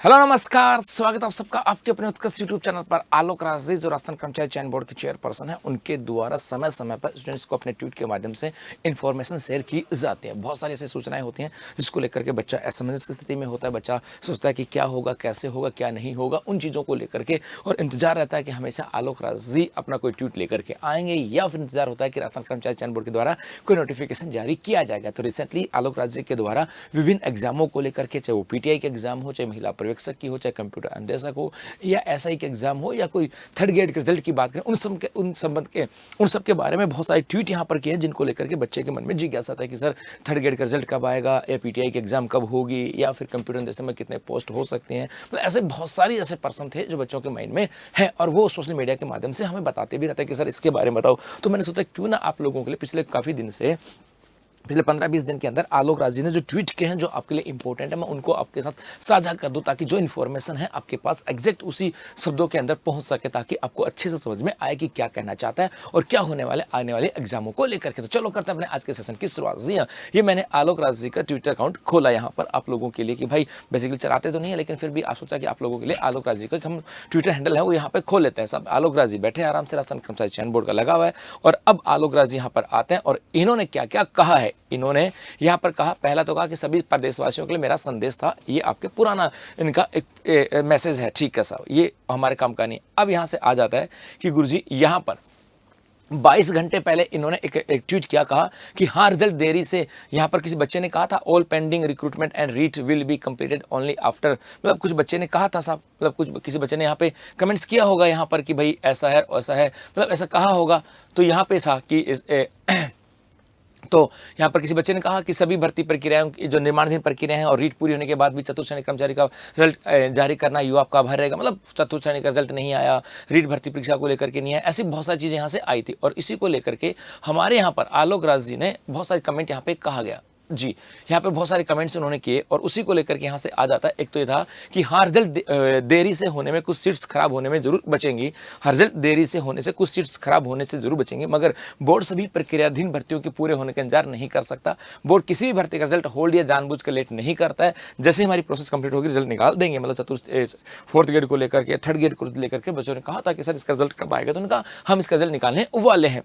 Hello नमस्कार, स्वागत आप सबका आपके अपने उत्कृष्ट यूट्यूब चैनल पर। आलोक राजी जो राजस्थान कर्मचारी चयन बोर्ड के चेयरपर्सन है, उनके द्वारा समय समय पर स्टूडेंट्स को अपने ट्वीट के माध्यम से इन्फॉर्मेशन शेयर की जाती है। बहुत सारी ऐसी सूचनाएं होती हैं जिसको लेकर के बच्चा असमंजस की स्थिति में होता है। बच्चा सोचता है कि क्या होगा, कैसे होगा, क्या नहीं होगा, उन चीज़ों को लेकर के और इंतजार रहता है कि हमेशा आलोक राजी अपना कोई ट्वीट लेकर के आएंगे, या फिर इंतजार होता है कि राजस्थान कर्मचारी चयन बोर्ड के द्वारा कोई नोटिफिकेशन जारी किया जाएगा। तो रिसेंटली आलोक राजी के द्वारा विभिन्न एग्जामों को लेकर के, चाहे वो पीटीआई के एग्जाम हो, चाहे महिला पर्यवेक्षक की हो, चाहे कंप्यूटर अनुदेशक हो, या एसआई के एग्जाम हो, या कोई थर्ड ग्रेड के रिजल्ट की बात करें, उन सब के बारे में बहुत सारे ट्वीट यहाँ पर किए हैं, जिनको लेकर के बच्चे के मन में जिज्ञासा था कि सर थर्ड ग्रेड का रिजल्ट कब आएगा, या पीटीआई के एग्जाम कब होगी, या फिर कंप्यूटर अनुदेशक में कितने पोस्ट हो सकते हैं। मतलब ऐसे बहुत सारी ऐसे पर्सन थे जो बच्चों के माइंड में है, और वो सोशल मीडिया के माध्यम से हमें बताते भी रहते हैं कि सर इसके बारे में बताओ। तो मैंने सोचा क्यों ना आप लोगों के लिए पिछले 15-20 दिन के अंदर आलोक राजी ने जो ट्वीट किए हैं, जो आपके लिए इंपॉर्टेंट है, मैं उनको आपके साथ साझा कर दूं, ताकि जो इन्फॉर्मेशन है आपके पास एग्जैक्ट उसी शब्दों के अंदर पहुंच सके, ताकि आपको अच्छे से समझ में आए कि क्या कहना चाहता है और क्या होने वाले आने वाले एग्जामों को लेकर के। तो चलो करते हैं अपने आज के सेशन की शुरुआत। जी हाँ, ये मैंने आलोक राजी का ट्विटर अकाउंट खोला यहाँ पर आप लोगों के लिए, कि भाई बेसिकली चलाते तो नहीं है, लेकिन फिर भी आप सोचा कि आप लोगों के लिए आलोक राजी का हम ट्विटर हैंडल है वो यहाँ पे खोल लेते हैं। सब आलोक राजी बैठे आराम से, राजस्थान कर्मचारी चयन बोर्ड का लगा हुआ है। और अब आलोक राजी यहाँ पर आते हैं और इन्होंने क्या क्या कहा है। इन्होंने यहाँ पर कहा, पहला तो कहा कि सभी प्रदेशवासियों के लिए मेरा संदेश था, ये आपके पुराना इनका एक मैसेज है, ठीक है साहब, ये हमारे काम का नहीं। अब यहाँ से आ जाता है कि गुरुजी यहाँ पर 22 घंटे पहले इन्होंने एक ट्वीट किया, कहा कि हाँ रिजल्ट देरी से, यहाँ पर किसी बच्चे ने कहा था all pending recruitment and REET will be completed only after, मतलब कुछ बच्चे ने कहा था साहब, मतलब किसी बच्चे ने यहाँ पे कमेंट्स किया होगा यहाँ पर कि भाई ऐसा है ऐसा है, मतलब ऐसा कहा होगा। तो यहाँ पे था कि तो यहाँ पर किसी बच्चे ने कहा कि सभी भर्ती प्रक्रियाओं की जो निर्माणाधीन प्रक्रिया है और रीट पूरी होने के बाद भी चतुर्थ श्रेणी कर्मचारी का रिजल्ट जारी करना युवा आपका आभार रहेगा। मतलब चतुर्थ श्रेणी का रिजल्ट नहीं आया, रीट भर्ती परीक्षा को लेकर के नहीं आया, ऐसी बहुत सारी चीज़ें यहाँ से आई थी। और इसी को लेकर के हमारे यहाँ पर आलोक राज जी ने बहुत सारे कमेंट यहाँ पे कहा गया। जी यहाँ पे बहुत सारे कमेंट्स उन्होंने किए, और उसी को लेकर के यहाँ से आ जाता है। एक तो ये था कि हाँ रिजल्ट देरी से होने में कुछ सीट्स खराब होने में जरूर बचेंगी, हर रिजल्ट देरी से होने से कुछ सीट्स खराब होने से जरूर बचेंगे, मगर बोर्ड सभी प्रक्रियाधीन भर्तियों के पूरे होने का इंतजार नहीं कर सकता। बोर्ड किसी भी भर्ती का रिजल्ट होल्ड या जानबूझ कर लेट नहीं करता है। जैसे हमारी प्रोसेस कंप्लीट होगी रिजल्ट निकाल देंगे। मतलब फोर्थ ग्रेड को लेकर के, थर्ड ग्रेड को लेकर के बच्चों ने कहा था कि सर इसका रिजल्ट कब आएगा, तो उन्होंने कहा हम इसका रिजल्ट निकालने वाले हैं।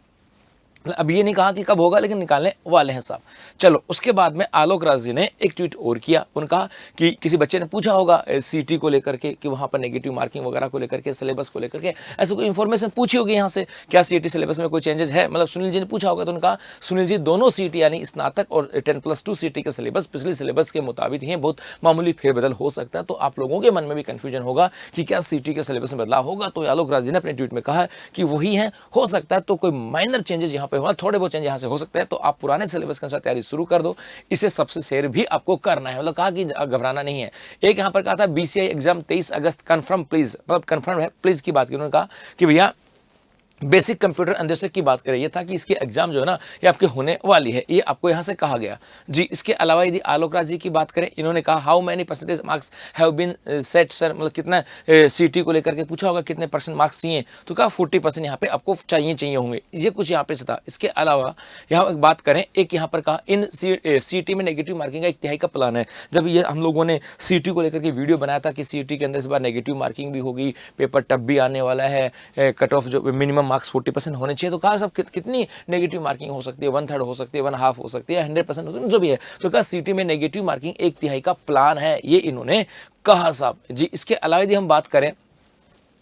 अब ये नहीं कहा कि कब होगा, लेकिन निकालने वाले हैं साहब। चलो उसके बाद में आलोक राज जी ने एक ट्वीट और किया। उन्होंने कहा कि किसी बच्चे ने पूछा होगा सीटी को लेकर के कि वहाँ पर नेगेटिव मार्किंग वगैरह को लेकर के, सिलेबस को लेकर के ऐसे कोई इन्फॉर्मेशन पूछी होगी यहाँ से, क्या सीटी सिलेबस में कोई चेंजेस है। मतलब सुनील जी ने पूछा होगा, तो उन्होंने कहा सुनील जी दोनों सीटी यानी स्नातक और 10+2 सीटी का सिलेबस पिछले सिलेबस के मुताबिक ही बहुत मामूली फेरबदल हो सकता है। तो आप लोगों के मन में भी कन्फ्यूजन होगा कि क्या सीटी के सिलेबस में बदलाव होगा। तो आलोक राज जी ने अपने ट्वीट में कहा कि वही है, हो सकता है तो कोई माइनर चेंजेस यहाँ पे होगा, थोड़े बहुत चेंज से हो सकता है, तो आप पुराने सिलेबस के अनुसार तैयारी शुरू कर दो। इसे सबसे शेयर भी आपको करना है। मतलब कहा कि घबराना नहीं है। एक यहां पर कहा था BCI exam 23 August confirm please, मतलब कंफर्म है प्लीज की बात की। उन्होंने कहा कि भैया बेसिक कंप्यूटर अनुदेशक की बात करें, ये था कि इसकी एग्जाम जो है ना ये आपके होने वाली है, ये आपको यहाँ से कहा गया। जी इसके अलावा यदि आलोक राज जी की बात करें, इन्होंने कहा how many percentage marks have been set sir, मतलब कितना सीटी को लेकर के पूछा होगा कितने परसेंट मार्क्स चाहिए, तो कहा 40% यहाँ पे आपको चाहिए होंगे। ये कुछ यहाँ पे से था। इसके अलावा यहाँ बात करें, एक यहाँ पर कहा इन सीटी में नेगेटिव मार्किंग का 1/3 का प्लान है। जब ये हम लोगों ने सीटी को लेकर के वीडियो बनाया था कि सीटी के अंदर इस बार नेगेटिव मार्किंग भी होगी, पेपर टफ भी आने वाला है, कट ऑफ जो मिनिमम मार्क्स 40% होने चाहिए, तो कहा सब कितनी नेगेटिव मार्किंग हो सकती है, 1/3 हो सकती है, 1/2 हो सकती है, 100% हो सकती है, जो भी है। तो कहा सीटी में नेगेटिव मार्किंग 1/3 का प्लान है, ये इन्होंने कहा साहब। जी इसके अलावा यदि हम बात करें,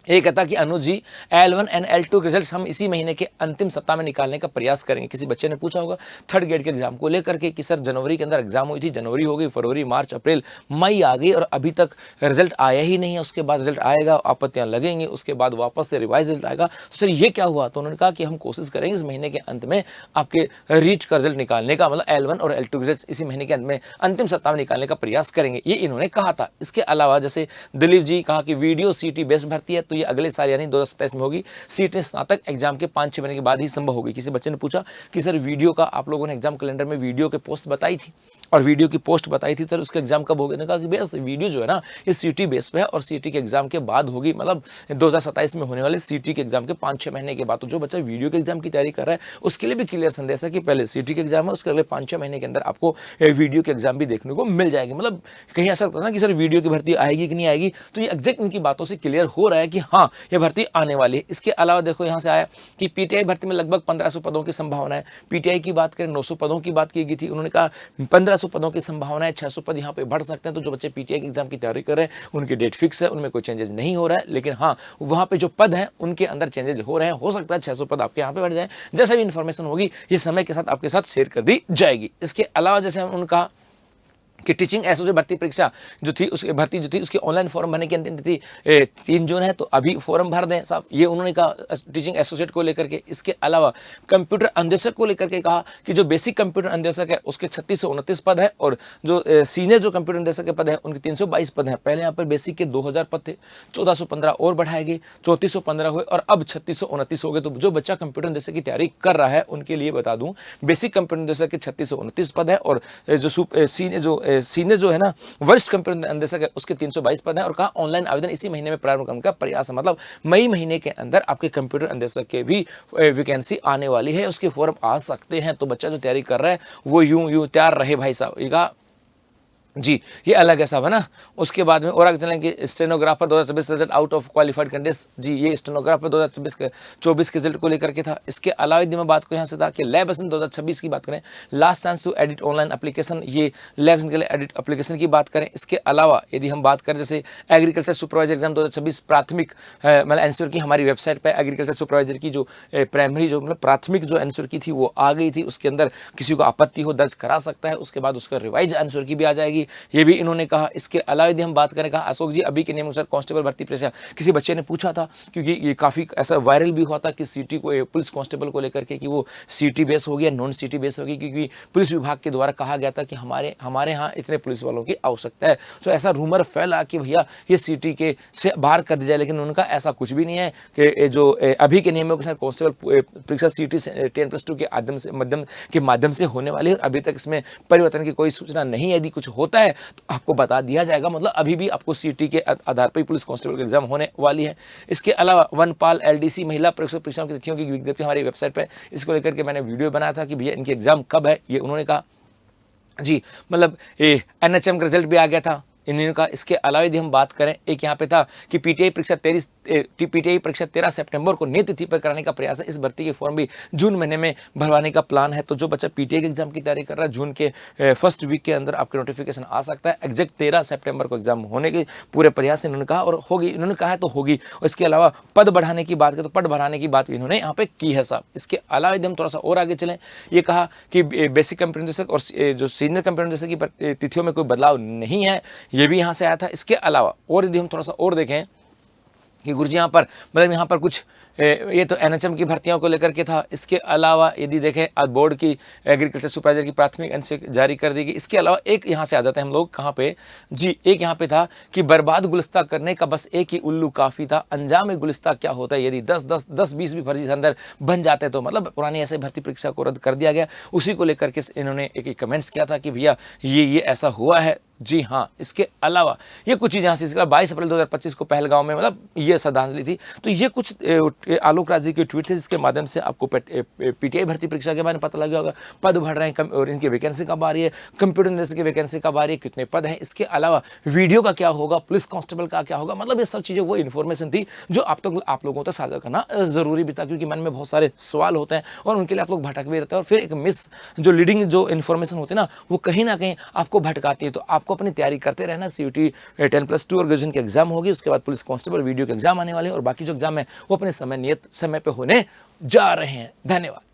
एक कहता कि अनुज जी L1 एंड L2 रिजल्ट्स हम इसी महीने के अंतिम सप्ताह में निकालने का प्रयास करेंगे। किसी बच्चे ने पूछा होगा थर्ड ग्रेड के एग्जाम को लेकर के कि सर जनवरी के अंदर एग्जाम हुई थी, जनवरी हो गई, फरवरी, मार्च, अप्रैल, मई आ गई और अभी तक रिजल्ट आया ही नहीं है। उसके बाद रिजल्ट आएगा, आपत्तियां लगेंगी, उसके बाद वापस से रिवाइज रिजल्ट आएगा। तो सर ये क्या हुआ? तो उन्होंने कहा कि हम कोशिश करेंगे इस महीने के अंत में आपके रीट का रिजल्ट निकालने का, मतलब L1 और L2 रिजल्ट इसी महीने के अंत में अंतिम सप्ताह में निकालने का प्रयास करेंगे, ये इन्होंने कहा था। इसके अलावा जैसे दिलीप जी कहा कि वीडियो सीटी बेस्ट भर्ती है, तो ये अगले साल यानी 2027 में होगी। सीटें स्नातक एग्जाम के 5-6 महीने के बाद ही संभव होगी। किसी बच्चे ने पूछा कि सर वीडियो का आप लोगों ने एग्जाम कैलेंडर में वीडियो के पोस्ट बताई थी और वीडियो की पोस्ट बताई थी, सर उसका एग्जाम कब होगा? कहा कि बेस वीडियो जो है ना ये सीटी बेस पे है और सीटी के एग्जाम के बाद होगी, मतलब 2027 में होने वाले सीटी के एग्जाम के 5-6 महीने के बाद। तो जो बच्चा वीडियो के एग्जाम की तैयारी कर रहा है उसके लिए भी क्लियर संदेश है कि पहले सीटी के एग्जाम है, उसके अगले 5-6 महीने के अंदर आपको वीडियो के एग्जाम भी देखने को मिल जाएगी। मतलब कहीं ऐसा लगता है ना कि सर वीडियो की भर्ती आएगी कि नहीं आएगी, तो ये एग्जैक्ट इनकी बातों से क्लियर हो रहा है कि हाँ ये भर्ती आने वाली है। इसके अलावा देखो यहाँ से आया कि पीटीआई भर्ती में लगभग 1500 पदों की संभावना है। पीटीआई की बात करें 900 पदों की बात की गई थी, उन्होंने कहा 1500 पदों की संभावना है, 600 पद यहाँ पे बढ़ सकते हैं। तो जो बच्चे पीटीआई के एग्जाम की तैयारी कर रहे हैं उनकी डेट फिक्स है, उनमें कोई चेंजेस नहीं हो रहा है, लेकिन हाँ वहाँ पे जो पद हैं उनके अंदर चेंजेस हो रहे हैं। हो सकता है 600 पद आपके यहाँ पे बढ़ जाए। जैसे भी इन्फॉर्मेशन होगी ये समय के साथ आपके साथ शेयर कर दी जाएगी। इसके अलावा जैसे उन्होंने कहा कि टीचिंग एसोसिएट भर्ती परीक्षा जो थी उसकी भर्ती जो थी उसकी ऑनलाइन फॉर्म भरने की अंतिम तिथि 3 जून है, तो अभी फॉर्म भर दें साहब, ये उन्होंने कहा टीचिंग एसोसिएट को लेकर के। इसके अलावा कंप्यूटर अनुदेशक को लेकर के कहा कि जो बेसिक कंप्यूटर अनुदेशक है उसके 3629 पद है और जो सीनियर जो कंप्यूटर अनुदेशक के पद है उनके 322 पद हैं। पहले यहाँ पर बेसिक के 2000 पद थे, 1415 और बढ़ाए गए, 3415 हुए और अब 3629 हो गए। तो जो बच्चा कंप्यूटर अनुदेशक की तैयारी कर रहा है उनके लिए बता दूं बेसिक कंप्यूटर अनुदेशक के 3629 पद है और जो सीनियर जो है ना वरिष्ठ कंप्यूटर अनुदेशक है उसके 322 पद हैं। और कहा ऑनलाइन आवेदन इसी महीने में प्रारंभ करने का प्रयास है, मतलब मई महीने के अंदर आपके कंप्यूटर अनुदेशक के भी वैकेंसी आने वाली है, उसके फॉर्म आ सकते हैं। तो बच्चा जो तैयारी कर रहा है वो यूं तैयार रहे भाई साहब। ये कहा जी ये अलग है साहब है ना। उसके बाद में और आगे चलेंगे stenographer 2024 result out of qualified candidates. जी ये स्टेनोग्राफर 2024 के रिजल्ट को लेकर के था। इसके अलावा यदि मैं बात करूँ यहाँ से था कि लैब असिस्टेंट 2026 की बात करें, last chance to edit online application, ये लैब असिस्टेंट के लिए एडिट एप्लीकेशन की बात करें। इसके अलावा यदि हम बात करें जैसे एग्रीकल्चर सुपरवाइजर एग्जाम 2026 प्राथमिक मतलब आंसर की हमारी वेबसाइट पर एग्रीकल्चर सुपरवाइजर की जो प्राइमरी जो मतलब प्राथमिक जो आंसर की थी वो आ गई थी, उसके अंदर किसी को आपत्ति हो दर्ज करा सकता है, उसके बाद उसका रिवाइज आंसर की भी आ जाएगी, ये भी इन्होंने कहा। इसके अलावा यदि हम बात करें, कहा अशोक जी अभी के नियम अनुसार कांस्टेबल भर्ती परीक्षा, किसी बच्चे ने पूछा था क्योंकि ये काफ़ी ऐसा वायरल भी हुआ था कि सीटी को पुलिस कांस्टेबल को लेकर के कि वो सीटी बेस होगी या नॉन सीटी बेस होगी, क्योंकि पुलिस विभाग के द्वारा कहा गया था कि हमारे यहाँ इतने पुलिस वालों की आवश्यकता है। तो ऐसा रूमर फैला कि भैया ये सीटी के से बाहर कर दी जाए, लेकिन उनका ऐसा कुछ भी नहीं है कि जो अभी के नियमों के साथ कांस्टेबल परीक्षा सीटी 10+2 के माध्यम से होने वाली है। अभी तक इसमें परिवर्तन की कोई सूचना नहीं है। यदि कुछ होता है तो आपको बता दिया जाएगा, मतलब अभी भी आपको सीटी के आधार पर पुलिस कांस्टेबल का एग्जाम होने वाली है। इसके अलावा वनपाल एलडीसी महिला परीक्षाओं की तिथियों की विज्ञप्ति हमारी वेबसाइट पर, इसको लेकर के मैंने वीडियो बनाया था कि भैया इनके एग्जाम कब है, ये उन्होंने कहा जी, मतलब एनएचएम का रिजल्ट भी आ गया था इन्होंने कहा। इसके अलावा यदि हम बात करें, एक यहाँ पे था कि पीटीआई परीक्षा 13 सितंबर को नई तिथि पर कराने का प्रयास है। इस भर्ती के फॉर्म भी जून महीने में भरवाने का प्लान है। तो जो बच्चा पीटीआई के एग्जाम की तैयारी कर रहा है जून के फर्स्ट वीक के अंदर आपके नोटिफिकेशन आ सकता है। एग्जैक्ट 13 सितंबर को एग्जाम होने के पूरे प्रयास इन्होंने कहा और होगी, इन्होंने कहा है तो होगी। और इसके अलावा पद बढ़ाने की बात करें तो पद बढ़ाने की बात इन्होंने यहाँ पे की है साहब। इसके अलावा यदि हम थोड़ा सा और आगे चलें, ये कहा कि बेसिक कंप्यूटर अनुदेशक और जो सीनियर कंप्यूटर अनुदेशक की तिथियों में कोई बदलाव नहीं है, ये भी यहाँ से आया था। इसके अलावा और यदि हम थोड़ा सा और देखें कि गुरुजी यहाँ पर मतलब यहाँ पर कुछ ये तो एनएचएम की भर्तियों को लेकर के था। इसके अलावा यदि देखें बोर्ड की एग्रीकल्चर सुपरवाइजर की प्राथमिक अंश जारी कर दी गई। इसके अलावा एक यहाँ से आ जाते हैं हम लोग कहाँ पे जी, एक यहाँ पे था कि बर्बाद गुलिस्ता करने का बस एक ही उल्लू काफ़ी था, अंजाम गुलिस्ता क्या होता है यदि 10-20 भी फर्जी अंदर बन जाते तो, मतलब पुरानी ऐसे भर्ती परीक्षा को रद्द कर दिया गया। उसी को लेकर के इन्होंने एक कमेंट्स किया था कि भैया ये ऐसा हुआ है। जी हाँ, इसके अलावा ये कुछ चीज़ यहाँ से 22 अप्रैल 2025 को पहलगांव में मतलब ये श्रद्धांजलि थी। तो ये कुछ आलोक राज जी के ट्वीट थे जिसके माध्यम से आपको पीटीआई भर्ती परीक्षा के बारे में पता लग होगा। पद बढ़ रहे हैं और इनकी वैकेंसी कब आ रही है, कंप्यूटर अनुदेशक की वैकेंसी कब आ रही है, कितने पद हैं। इसके अलावा वीडियो का क्या होगा, पुलिस कांस्टेबल का क्या होगा, मतलब ये सब चीज़ें वो इन्फॉर्मेशन थी जो आप लोगों तक साझा करना जरूरी भी था, क्योंकि मन में बहुत सारे सवाल होते हैं और उनके लिए आप लोग भटक भी रहते हैं और फिर एक मिस जो लीडिंग जो इन्फॉर्मेशन होती है ना वो कहीं ना कहीं आपको भटकाती है। तो आपको अपनी तैयारी करते रहना। सीयूटी 10+2 और ग्रेजुएशन की एग्जाम होगी, उसके बाद पुलिस कांस्टेबल वीडियो के एग्जाम आने वाले हैं और बाकी जो एग्जाम है वो अपने नियत समय पे होने जा रहे हैं। धन्यवाद।